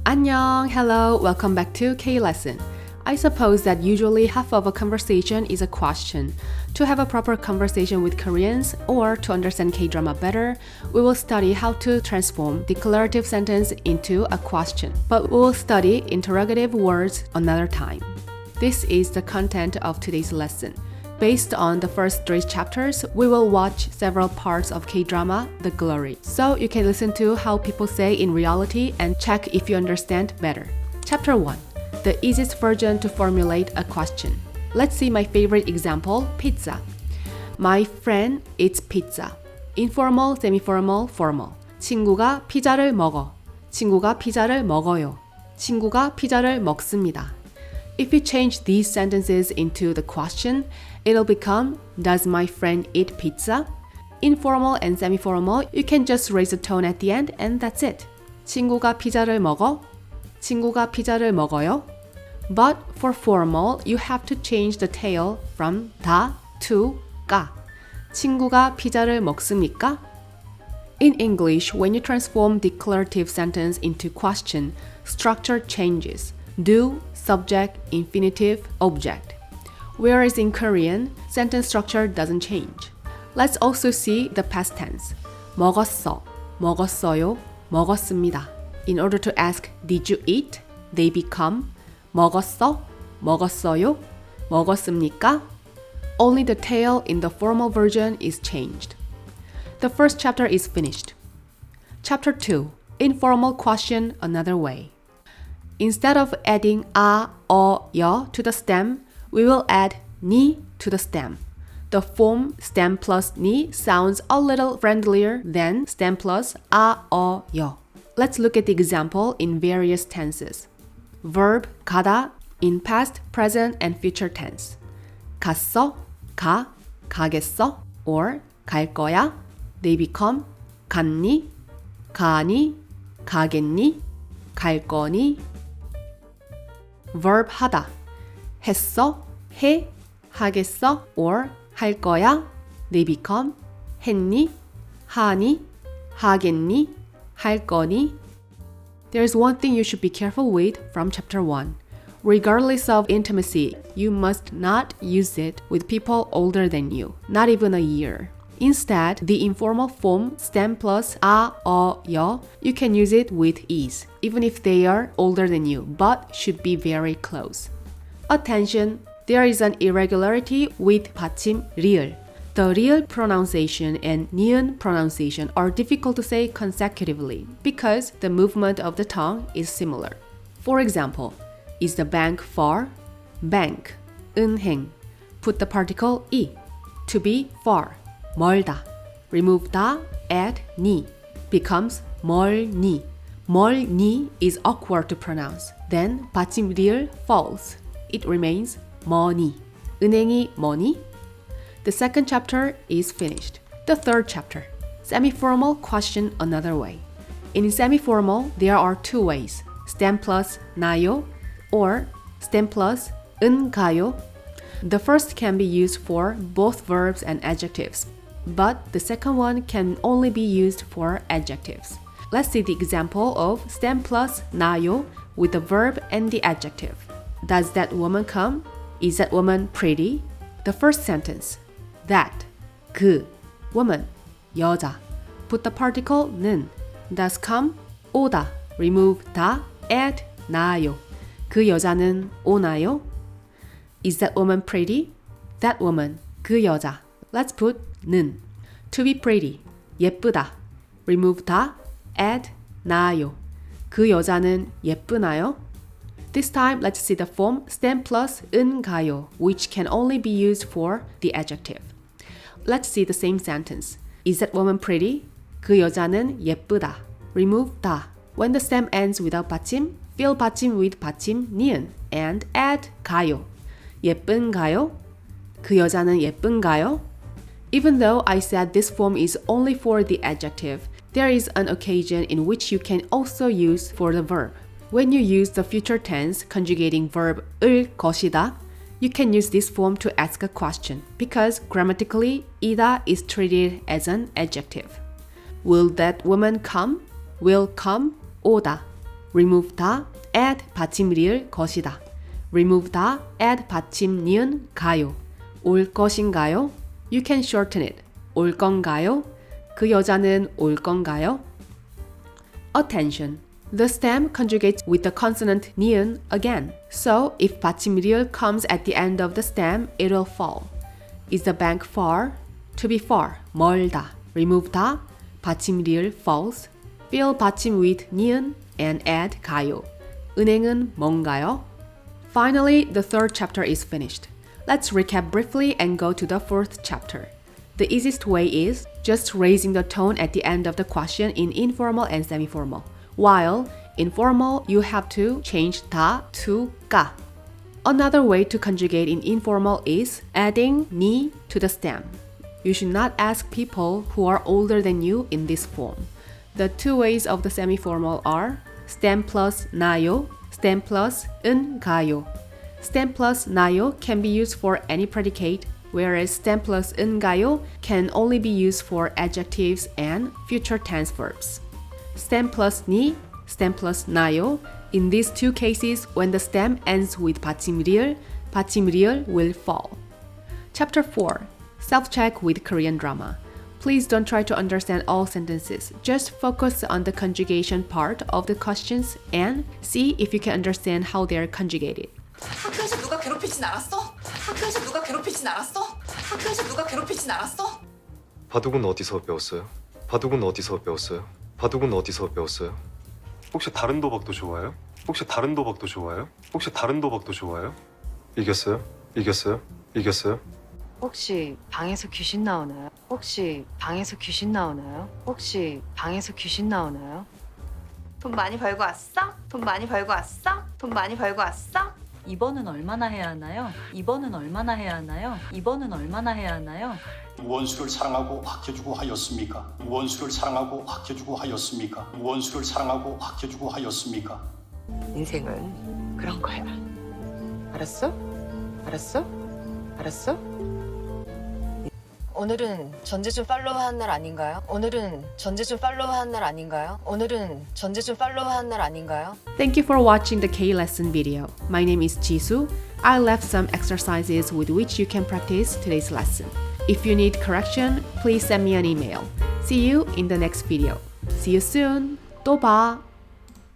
안녕, hello, welcome back to K-Lesson. I suppose that usually half of a conversation is a question. To have a proper conversation with Koreans or to understand K-drama better, we will study how to transform declarative sentence into a question. But we will study interrogative words another time. This is the content of today's lesson. Based on the first 3 chapters, we will watch several parts of K-drama, The Glory. So you can listen to how people say in reality and check if you understand better. Chapter 1. The easiest version to formulate a question. Let's see my favorite example, pizza. My friend eats pizza. Informal, semiformal, formal. 친구가 피자를 먹어. 친구가 피자를 먹어요. 친구가 피자를 먹습니다. If you change these sentences into the question, it'll become, does my friend eat pizza? Informal and semiformal, you can just raise the tone at the end and that's it. 친구가 피자를 먹어? 친구가 피자를 먹어요? But for formal, you have to change the tail from 다 to 가. 친구가 피자를 먹습니까? In English, when you transform declarative sentence into question, structure changes. Do, subject, infinitive, object. Whereas in Korean, sentence structure doesn't change. Let's also see the past tense. 먹었어, 먹었어요, 먹었습니다. In order to ask, did you eat? They become 먹었어, 먹었어요, 먹었습니까? Only the tail in the formal version is changed. The first chapter is finished. Chapter 2. Informal question another way. Instead of adding 아, 여 to the stem, we will add 니 to the stem. The form stem plus 니 sounds a little friendlier than stem plus 아, 여. Let's look at the example in various tenses. Verb 가다 in past, present, and future tense. 갔어, 가, 가겠어, or 갈 거야. They become 갔니, 가니, 가겠니, 갈 거니. Verb 하다. 했어, 해, 하겠어, or 할 거야. They become 했니, 하니, 하겠니, 할 거니. There's one thing you should be careful with from chapter 1. Regardless of intimacy, you must not use it with people older than you, not even a year. Instead, the informal form stem plus 아, 여, you can use it with ease, even if they are older than you, but should be very close. Attention! There is an irregularity with 받침 leared. The real pronunciation and 니은 pronunciation are difficult to say consecutively because the movement of the tongue is similar. For example, is the bank far? Bank, 은행. Put the particle 이. To be far, 멀다. Remove 다, add 니. Becomes 멀니. 멀니 is awkward to pronounce. Then 받침 리을 falls. It remains 머니. 은행이 뭐니? The second chapter is finished. The third chapter. Semiformal question another way. In semiformal, there are 2 ways. Stem plus 나요 or stem plus 가요. The first can be used for both verbs and adjectives, but the second one can only be used for adjectives. Let's see the example of stem plus 나요 with the verb and the adjective. Does that woman come? Is that woman pretty? The first sentence. That, 그, woman, 여자. Put the particle 는. Does come, 오다. Remove 다, add 나요. 그 여자는 오나요? Is that woman pretty? That woman, 그 여자. Let's put 는. To be pretty, 예쁘다. Remove 다, add 나요. 그 여자는 예쁘나요? This time, let's see the form stem plus 가요, which can only be used for the adjective. Let's see the same sentence. Is that woman pretty? 그 여자는 예쁘다. Remove 다. When the stem ends without 받침, fill 받침 with 받침 니은 and add 가요. 예쁜가요? 그 여자는 예쁜가요? Even though I said this form is only for the adjective, there is an occasion in which you can also use for the verb. When you use the future tense conjugating verb 을 것이다, you can use this form to ask a question because grammatically 이다 is treated as an adjective. Will that woman come? Will come, 오다. remove 다 add 받침 리을 것이다. remove 다 add 받침 니은 가요. 올 것인가요? You can shorten it. 올 건가요? 그 여자는 올 건가요? Attention. The stem conjugates with the consonant 니은 again. So if 받침 리을 comes at the end of the stem, it will fall. Is the bank far? To be far. 멀다. remove 다 받침 리을 falls. fill 받침 with 니은 and add 가요. 은행은 뭔가요? Finally, the third chapter is finished. Let's recap briefly and go to the fourth chapter. The easiest way is just raising the tone at the end of the question in informal and semiformal. While in formal, you have to change 다 to 가. Another way to conjugate in informal is adding ni to the stem. You should not ask people who are older than you in this form. The two ways of the semiformal are stem plus 나요, stem plus 은 가요. Stem plus 나요 can be used for any predicate, whereas stem plus 은 가요 can only be used for adjectives and future tense verbs. Stem plus 니, stem plus 나요. In these two cases, when the stem ends with 받침 리을 will fall. Chapter 4. Self-check with Korean drama. Please don't try to understand all sentences. Just focus on the conjugation part of the questions and see if you can understand how they are conjugated. 학교에서 누가 괴롭히진 않았어? 학교에서 누가 괴롭히진 않았어? 학교에서 누가 괴롭히진 않았어? 바둑은 어디서 배웠어요? 바둑은 어디서 배웠어요? 바둑은 어디서 배웠어요? 혹시 다른 도박도 좋아요? 혹시 다른 도박도 좋아요? 혹시 다른 도박도 좋아요? 이겼어요? 이겼어요? 이겼어요? 혹시 방에서 귀신 나오나요? 혹시 방에서 귀신 나오나요? 혹시 방에서 귀신 나오나요? 돈 많이 벌고 왔어? 돈 많이 벌고 왔어? 돈 많이 벌고 왔어? 이번은 얼마나 해야 하나요? 이번은 얼마나 해야 하나요? 이번은 얼마나 해야 하나요? 원수를 사랑하고 아껴주고 하였습니까? 원수를 사랑하고 아껴주고 하였습니까? 원수를 사랑하고 아껴주고 하였습니까? 인생은 그런 거야. 알았어? 알았어? 알았어? 오늘은 전재준 팔로우한 날 아닌가요? 오늘은 전재준 팔로우한 날 아닌가요? 오늘은 전재준 팔로우한 날 아닌가요? Thank you for watching the K-lesson video. My name is Jisoo. I left some exercises with which you can practice today's lesson. If you need correction, please send me an email. See you in the next video. See you soon. 또 봐.